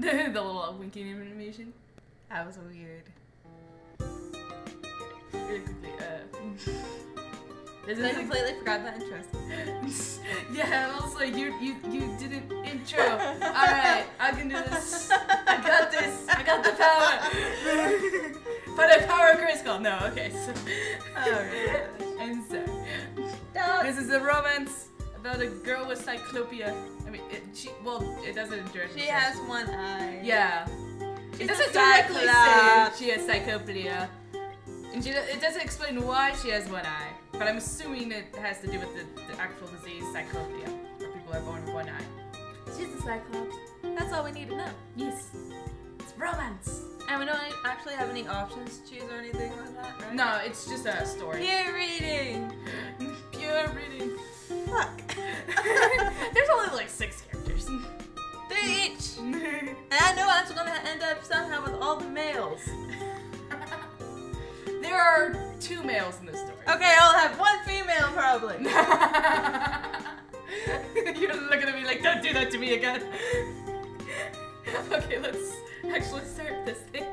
The little winking animation. That was weird. Really quickly, I completely forgot that intro. Yeah, also you didn't intro. Alright, I can do this. I got this. I got the power. But I power Chris called. No, okay, so Alright. I'm sorry. Dog. This is a romance about a girl with cyclopia. I mean, it doesn't address. She has one eye. Yeah. She's It doesn't a directly say cyclops. she has cyclopia. And it doesn't explain why she has one eye. But I'm assuming it has to do with the actual disease, cyclopia, where people are born with one eye. She's a cyclops. That's all we need to know. Yes. It's romance. And we don't actually have any options to choose or anything like that, right? No, it's just a story. Pure reading. Pure reading. Fuck. There's only like 6 characters. 3 each. And I know I'm gonna end up somehow with all the males. There are 2 males in this story. Okay, I'll have 1 female probably. You're looking at me like, don't do that to me again. Okay, let's actually start this thing.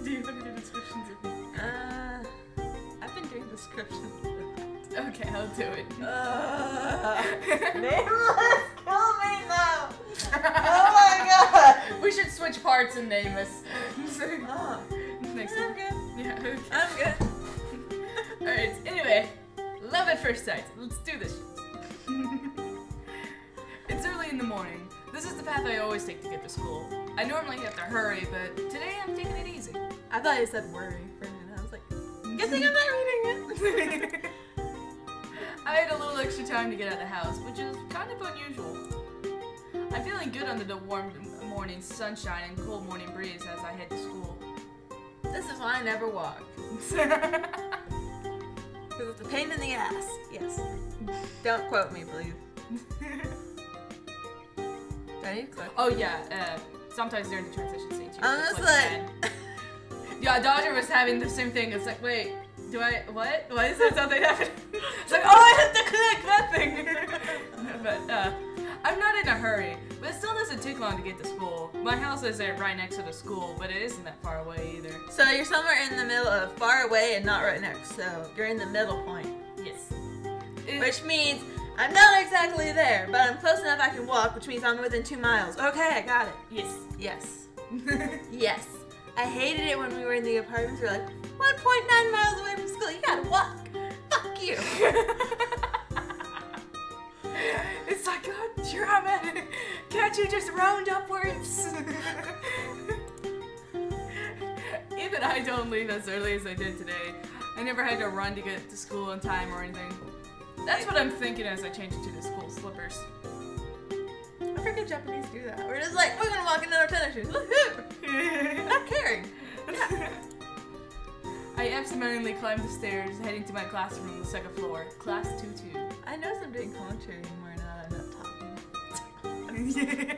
Do you want to do descriptions of me? I've been doing descriptions. Okay, I'll do it. Nameless, kill me now! Oh my god! We should switch parts and name this. Oh. Next I'm time. good. Yeah, okay. I'm good. Alright, anyway. Love at first sight. Let's do this. It's early in the morning. This is the path I always take to get to school. I normally have to hurry, but today I'm taking it easy. I thought you said worry for a minute. I was like, good thing I'm not reading it. I had a little extra time to get out of the house, which is kind of unusual. I'm feeling good under the warm morning sunshine and cool morning breeze as I head to school. This is why I never walk. Because it's a pain in the ass. Yes. Don't quote me, please. Do I need to quote? Oh yeah, sometimes during the transition scene too. I'm it's just like, yeah, Dodger was having the same thing. It's like, wait, do I, what? Why is that something happening? It's like, oh, I have to click that thing! But, I'm not in a hurry, but it still doesn't take long to get to school. My house is right next to the school, but it isn't that far away either. So you're somewhere in the middle of far away and not right next, so you're in the middle point. Yes. Which means I'm not exactly there, but I'm close enough I can walk, which means I'm within 2 miles. Okay, I got it. Yes. Yes. Yes. I hated it when we were in the apartments. We were like, 1.9 miles away from school. You gotta walk. Fuck you. It's like, God damn it. Can't you just round upwards? Even I don't leave as early as I did today. I never had to run to get to school on time or anything. That's what I'm thinking as I change into the school slippers. I forget Japanese do that. We're just like, we're gonna walk in our tennis shoes. Woohoo! Not caring. I absentmindedly climbed the stairs, heading to my classroom on the 2nd floor. Class 2-2. I notice I'm doing commentary more now that I'm not talking. Yeah.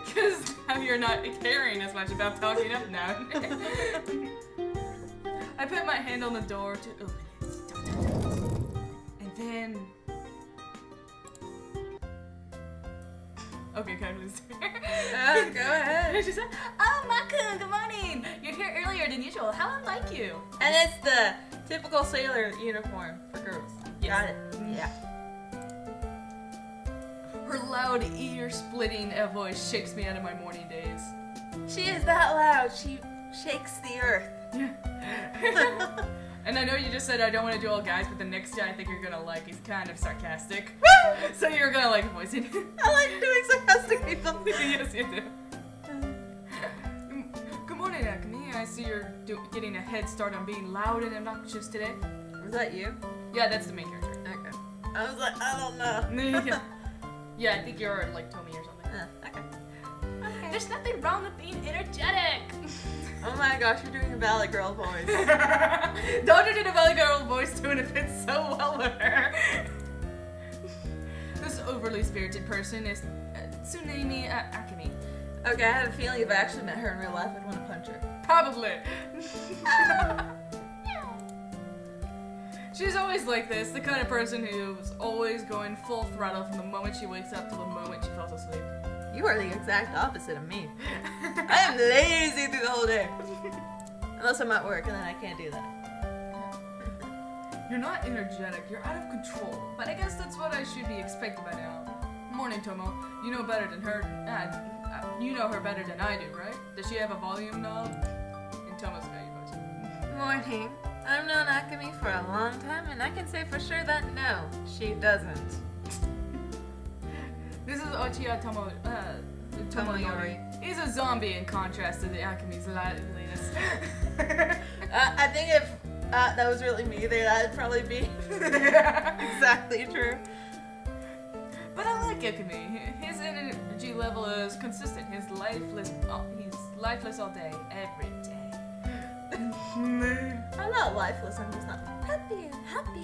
Because now you're not caring as much about talking up now. I put my hand on the door to open it. And then... Okay, Kylie's here. Go ahead. She said, oh, Maku, good morning. You're here earlier than usual. How unlike you? And it's the typical sailor uniform for girls. Yes. Got it. Yeah. Her loud, ear-splitting voice shakes me out of my morning days. She is that loud. She shakes the earth. And I know you just said I don't want to do all guys, but the next guy I think you're gonna like, he's kind of sarcastic. So you're gonna like voicing it. I like doing sarcastic people. Yes, you do. Good morning, Akane. I see you're getting a head start on being loud and obnoxious today. Was that you? Yeah, that's the main character. Okay. I was like, I don't know. Yeah. Yeah, I think you're like Tommy or something. Okay. There's nothing wrong with being energetic. Oh my gosh, you're doing a Valley Girl voice. Dodger did a Valley Girl voice too, and it fits so well with her. This overly spirited person is Tsunemi Akane. Okay, I have a feeling if I actually met her in real life, I'd want to punch her. Probably. She's always like this, the kind of person who's always going full throttle from the moment she wakes up to the moment she falls asleep. You are the exact opposite of me. I am lazy through the whole day. Unless I'm at work, and then I can't do that. You're not energetic, you're out of control. But I guess that's what I should be expected by now. Morning, Tomo. You know better than her. You know her better than I do, right? Does she have a volume knob? In Tomo's voice. Morning. I've known Akemi for a long time, and I can say for sure that no, she doesn't. This is Ochiya Tomoyori. He's a zombie in contrast to the Akemi's liveliness. I think if that was really me there, that'd probably be exactly true. But I like Akemi. His energy level is consistent. He's lifeless all day, every day. I'm not lifeless, I'm just not happy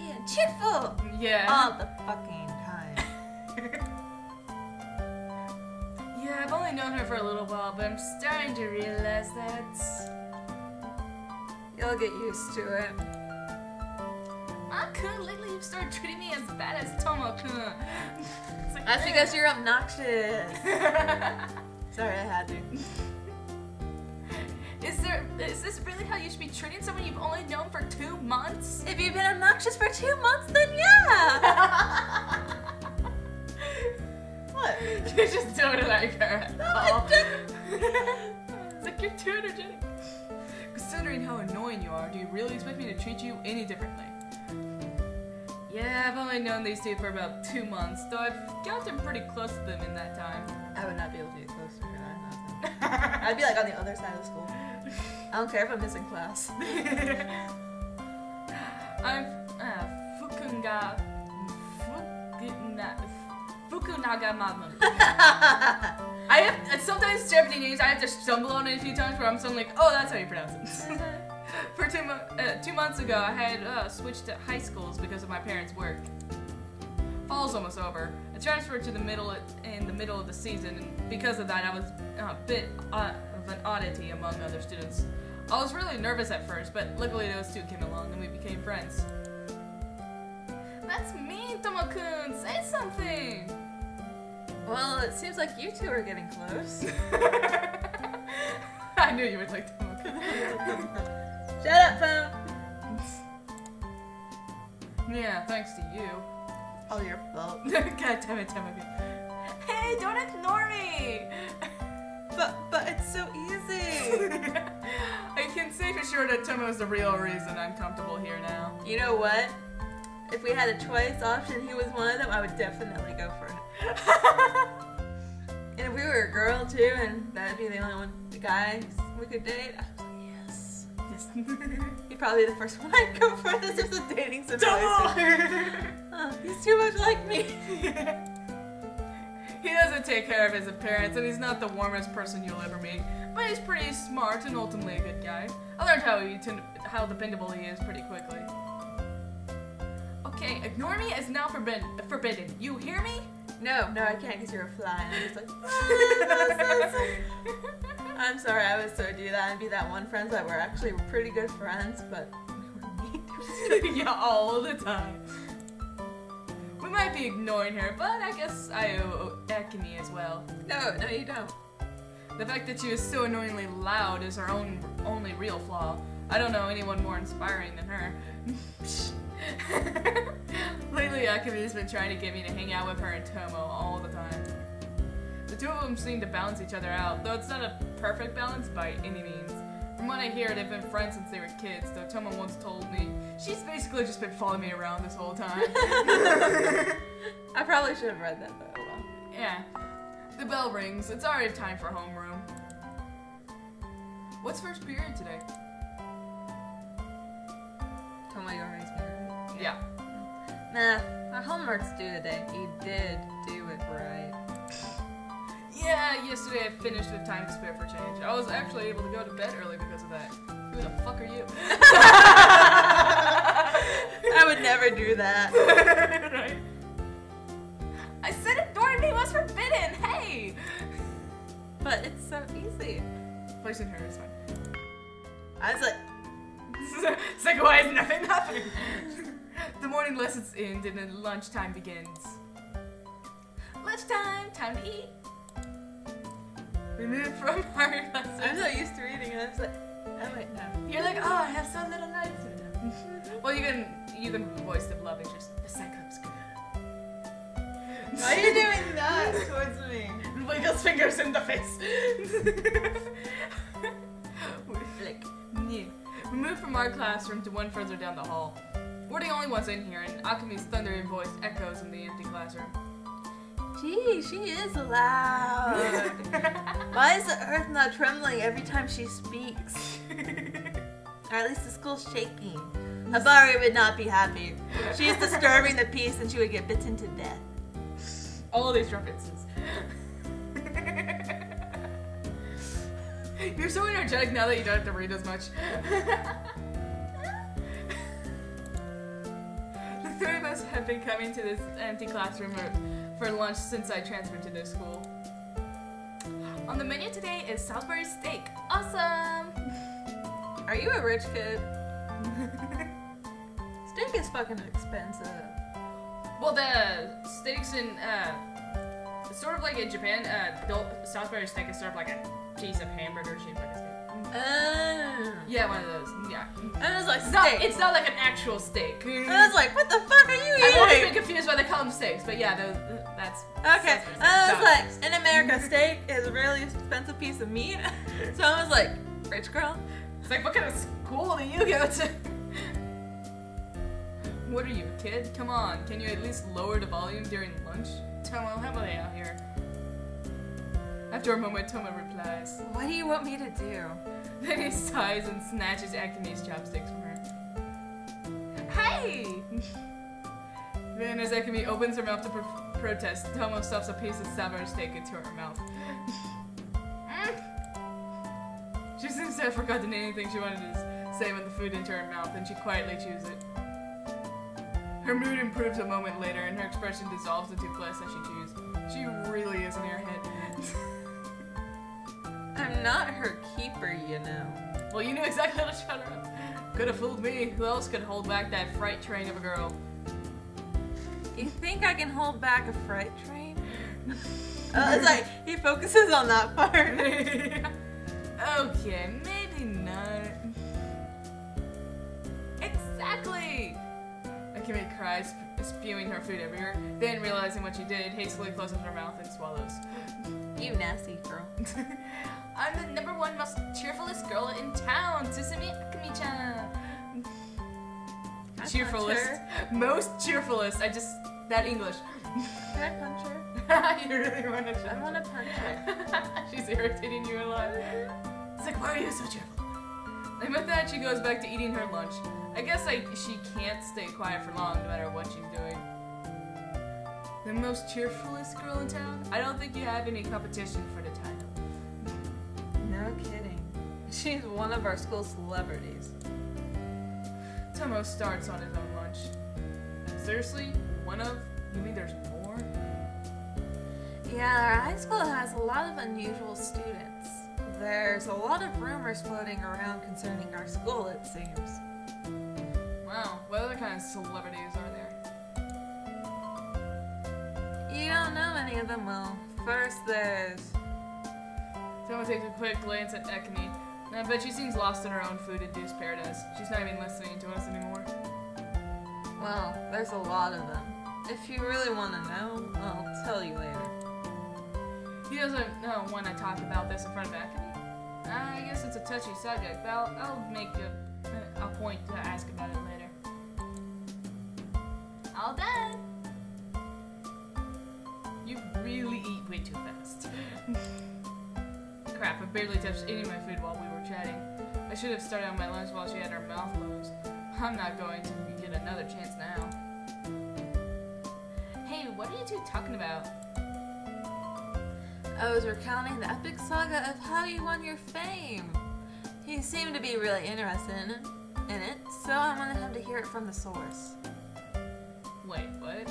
and cheerful. Yeah. All the fucking time. Yeah, I've only known her for a little while, but I'm starting to realize that You'll get used to it. Ah-kun, lately you've started treating me as bad as Tomo-kun. Like, that's because you're obnoxious. Sorry, I had to. Is this really how you should be treating someone you've only known for 2 months? If you've been obnoxious for 2 months, then yeah! What? You just don't like her at all. It's like, you're too energetic. Considering how annoying you are, do you really expect me to treat you any differently? Yeah, I've only known these two for about 2 months, though I've gotten pretty close to them in that time. I would not be able to get close to her. I'd be like on the other side of the school. I don't care if I'm missing class. I'm Fukunaga Mamu. I have sometimes Japanese names I have to stumble on it a few times where I'm suddenly like, oh, that's how you pronounce it. For 2 months ago, I had switched to high schools because of my parents' work. Fall's almost over. I transferred to in the middle of the season, and because of that, I was a bit of an oddity among other students. I was really nervous at first, but luckily those two came along and we became friends. That's mean, Tomo-kun! Say something! Well, it seems like you two are getting close. I knew you would like Tomo-kun. Shut up, phone! Yeah, thanks to you. All your fault. God damn it, Tomo-kun. Hey, don't ignore me! But it's so easy! I can say for sure that Tomo's the real reason I'm comfortable here now. You know what? If we had a choice option, he was one of them, I would definitely go for it. And if we were a girl too, and that'd be the only the guy we could date, I was like, yes. He'd probably be the first one I'd go for. This is a dating situation. He's too much like me. He doesn't take care of his appearance, and he's not the warmest person you'll ever meet, but he's pretty smart and ultimately a good guy. I learned how dependable he is pretty quickly. Okay, ignore me is now forbidden. You hear me? No, I can't because you're a fly. And I'm just like, I'm sorry, I would so do that and be that one friend that we're actually pretty good friends, but we were mean. Yeah, all the time. We might be ignoring her, but I guess I owe Akemi as well. No, you don't. The fact that she is so annoyingly loud is her only real flaw. I don't know anyone more inspiring than her. Lately, Akemi's been trying to get me to hang out with her and Tomo all the time. The two of them seem to balance each other out, though it's not a perfect balance by any means. From what I hear, they've been friends since they were kids, though Tomo once told me she's basically just been following me around this whole time. I probably should have read that, but oh well. Yeah. The bell rings. It's already time for homeroom. What's first period today? Tomoyori's married. Yeah. Nah, my homework's due today. You did do it right. Yeah, yesterday I finished with time to spare for change. I was actually able to go to bed early because of that. Who the fuck are you? I would never do that. Right. I said ignoring me was forbidden! Hey! But it's so easy. Placing her is fine. I was like... It's like, why is nothing happening? The morning lessons end and then lunchtime begins. Lunchtime, time to eat. Removed from our I'm classes. so used to reading it. I was like, oh wait, no. You're like, oh, I have so little nights with them. Well, you can voice the love interest. The Cyclops girl. Why are you doing that towards me? Wiggles fingers in the face. Like, Yeah. We moved from our classroom to one further down the hall. We're the only ones in here, and Akami's thundering voice echoes in the empty classroom. gee, she is loud. Why is the earth not trembling every time she speaks? Or at least the school's shaking. Habari would not be happy. She's disturbing the peace and she would get bitten to death. All these references. You're so energetic now that you don't have to read as much. The three of us have been coming to this empty classroom for lunch since I transferred to this school. On the menu today is Salisbury steak. Awesome! Are you a rich kid? Steak is fucking expensive. Well, the steaks in, sort of like in Japan, Salisbury steak is sort of like a piece of hamburger shaped like a steak. Yeah, one of those. Yeah. I was like, It's not like an actual steak. I was like, what the fuck are you I've always been eating? confused why they call them steaks, but yeah, that's. Okay, Salisbury I was steak. like, in America, steak is a really expensive piece of meat. So I was like, rich girl? It's like, what kind of school do you go to? What are you, a kid? Come on, can you at least lower the volume during lunch? Tomo, how about they out here? After a moment, Tomo replies. What do you want me to do? Then he sighs and snatches Akami's chopsticks from her. Hey! Then as Akami opens her mouth to protest, Tomo stuffs a piece of Salisbury steak into her mouth. She seems to have forgotten anything she wanted to say when the food entered her mouth, and she quietly chews it. Her mood improves a moment later, and her expression dissolves into bliss as she chews. She really is in your head. I'm not her keeper, you know. Well, you knew exactly how to shut her up. Could have fooled me. Who else could hold back that freight train of a girl? You think I can hold back a freight train? It's like, he focuses on that part. Okay, maybe not. Exactly! Akami cries, spewing her food everywhere. Then, realizing what she did, hastily closes her mouth and swallows. You nasty girl. I'm the #1 most cheerfulest girl in town, Tsusumi Akami-chan. Cheerfulest. Most cheerfulest. That English. Can I punch her? You really want to I want to punch her. She's irritating you a lot. It's like, why are you so cheerful? And with that, she goes back to eating her lunch. I guess she can't stay quiet for long, no matter what she's doing. The most cheerfulest girl in town? I don't think you have any competition for the title. No kidding. She's one of our school celebrities. Tomo starts on his own lunch. Seriously? One of? You mean there's more? Yeah, our high school has a lot of unusual students. There's a lot of rumors floating around concerning our school, it seems. Wow, what other kind of celebrities are there? You don't know any of them, well. First, there's... Tomo takes a quick glance at Akami. I bet she seems lost in her own food-induced paradise. She's not even listening to us anymore. Well, there's a lot of them. If you really want to know, I'll tell you later. He doesn't want to talk about this in front of Akami. I guess it's a touchy subject, but I'll make a point to ask about it later. All done! You really eat way too fast. Crap, I barely touched any of my food while we were chatting. I should have started on my lunch while she had her mouth closed. I'm not going to get another chance now. Hey, what are you two talking about? I was recounting the epic saga of how you won your fame. He seemed to be really interested in it, so I wanted him to hear it from the source. Wait, what?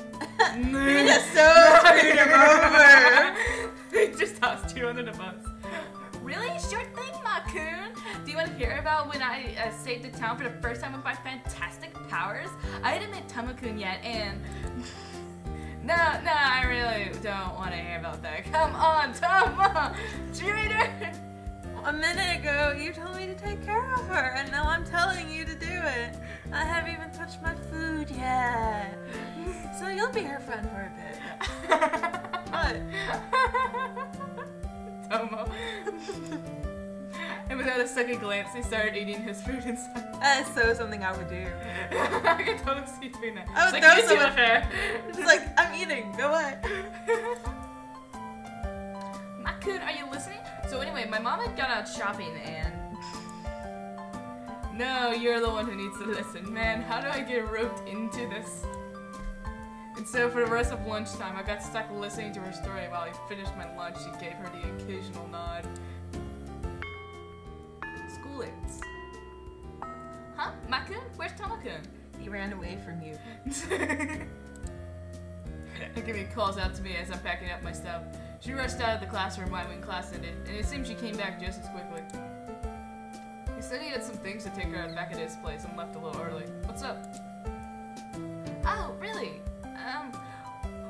You just so screwed him over. He just tossed you under the bus. Really? Sure thing, Makun. Do you want to hear about when I saved the town for the first time with my fantastic powers? I hadn't met Tomo-kun yet, and No, I really don't want to hear about that. Come on, Toma! Cheerleader! A minute ago, you told me to take care of her, and now I'm telling you to do it. I haven't even touched my food yet. So you'll be her friend for a bit. What? Tomo. And without a second glance, he started eating his food inside. That is so something I would do. I can totally see you doing that. I would It's throw you do someone- it fair. It's like, I'm eating, go away. Makun, are you listening? So anyway, my mom had gone out shopping and... No, you're the one who needs to listen. Man, how do I get roped into this? And so for the rest of lunchtime, I got stuck listening to her story while I finished my lunch and gave her the occasional nod. School ends. Huh? Makun? Where's Tomo-kun? He ran away from you. Akemi calls out to me as I'm packing up my stuff. She rushed out of the classroom right when class ended, and it seems she came back just as quickly. He said he had some things to take her back at his place and left a little early. What's up? Oh, really?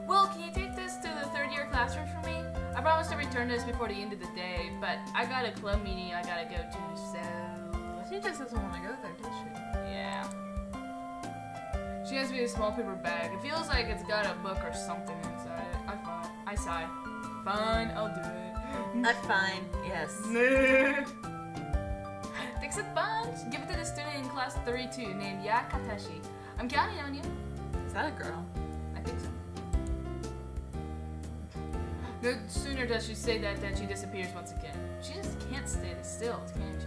Well, can you take this to the third-year classroom for me? I promised to return this before the end of the day, but I got a club meeting I gotta go to, so... She just doesn't want to go there, does she? Yeah. She hands me a small paper bag. It feels like it's got a book or something inside it. I sigh. Fine, I'll do it. I'm fine, yes. Thanks a bunch. Give it to the student in class 32 named Yakatashi. I'm counting on you. Is that a girl? I think so. No sooner does she say that than she disappears once again. She just can't stay still, can she?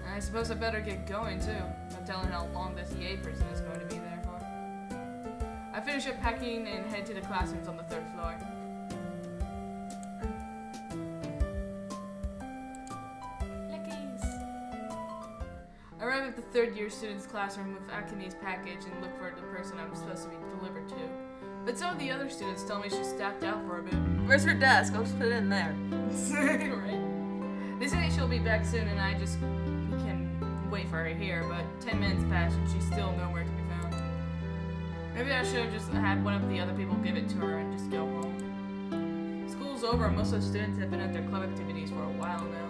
I suppose I better get going too. I'm telling how long this EA person is going to be there for. I finish up packing and head to the classrooms on the 3rd floor. Lickies! I arrive at the 3rd year student's classroom with Akemi's package and look for the person I'm supposed to be delivered to. But some of the other students tell me she's stacked out for a bit. Where's her desk? I'll just put it in there. Right? They say she'll be back soon and I just can wait for her here, but 10 minutes pass and she's still nowhere to be found. Maybe I should have just had one of the other people give it to her and just go home. School's over and most of the students have been at their club activities for a while now.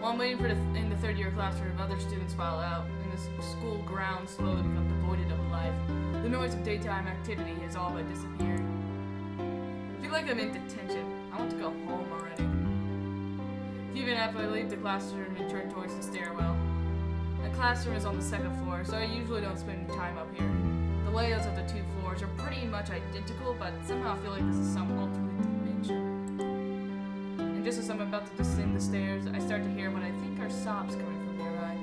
While I'm waiting for in the 3rd year classroom, other students file out, and the school grounds slowly become devoid of life. The noise of daytime activity has all but disappeared. I feel like I'm in detention. I want to go home already. Even after I leave the classroom and turn towards the stairwell. The classroom is on the 2nd floor, so I usually don't spend time up here. The layouts of the 2 floors are pretty much identical, but somehow I feel like this is some alternate dimension. And just as I'm about to descend the stairs, I start to hear what I think are sobs coming from nearby.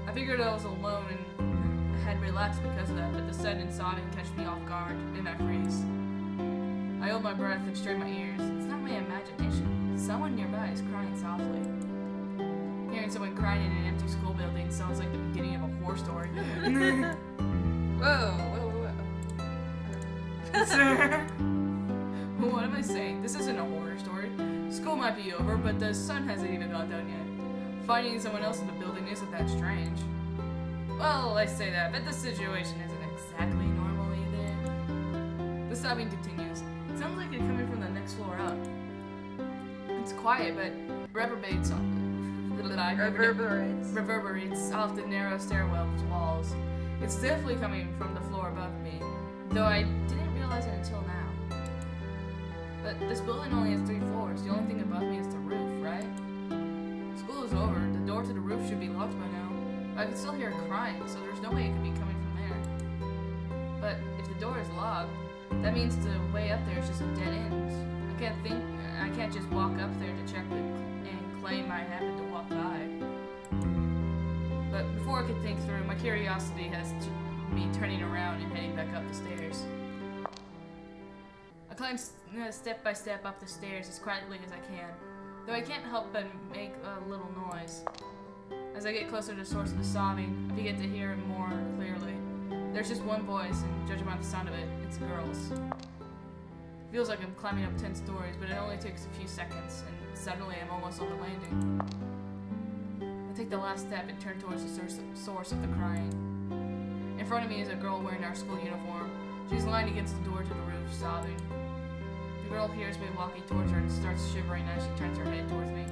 I figured I was alone and had relaxed because of that, but the sudden sobbing catch me off guard, and I freeze. I hold my breath and strain my ears. It's not my imagination. Someone nearby is crying softly. Hearing someone crying in an empty school building sounds like the beginning of a horror story. Whoa. What am I saying? This isn't a horror story. School might be over, but the sun hasn't even gone down yet. Finding someone else in the building isn't that strange. Well, I say that, but the situation isn't exactly normal either. The sobbing continues. It sounds like it's coming from the next floor up. It's quiet, but reverberates off the narrow stairwell's walls. It's definitely coming from the floor above me, though I didn't realize it until now. But this building only has 3 floors. The only thing above me is the roof, right? School is over. The door to the roof should be locked by now. I can still hear crying, so there's no way it could be coming from there. But if the door is locked, that means the way up there is just a dead end. I can't just walk up there to check and claim I happened to walk by. But before I could think through, my curiosity has me turning around and heading back up the stairs. I climb step by step up the stairs as quietly as I can, though I can't help but make a little noise. As I get closer to the source of the sobbing, I begin to hear it more clearly. There's just one voice, and judging by the sound of it, it's a girl's. It feels like I'm climbing up 10 stories, but it only takes a few seconds, and suddenly I'm almost on the landing. I take the last step and turn towards the source of the crying. In front of me is a girl wearing our school uniform. She's lying against the door to the roof, sobbing. The girl hears me walking towards her and starts shivering as she turns her head towards me.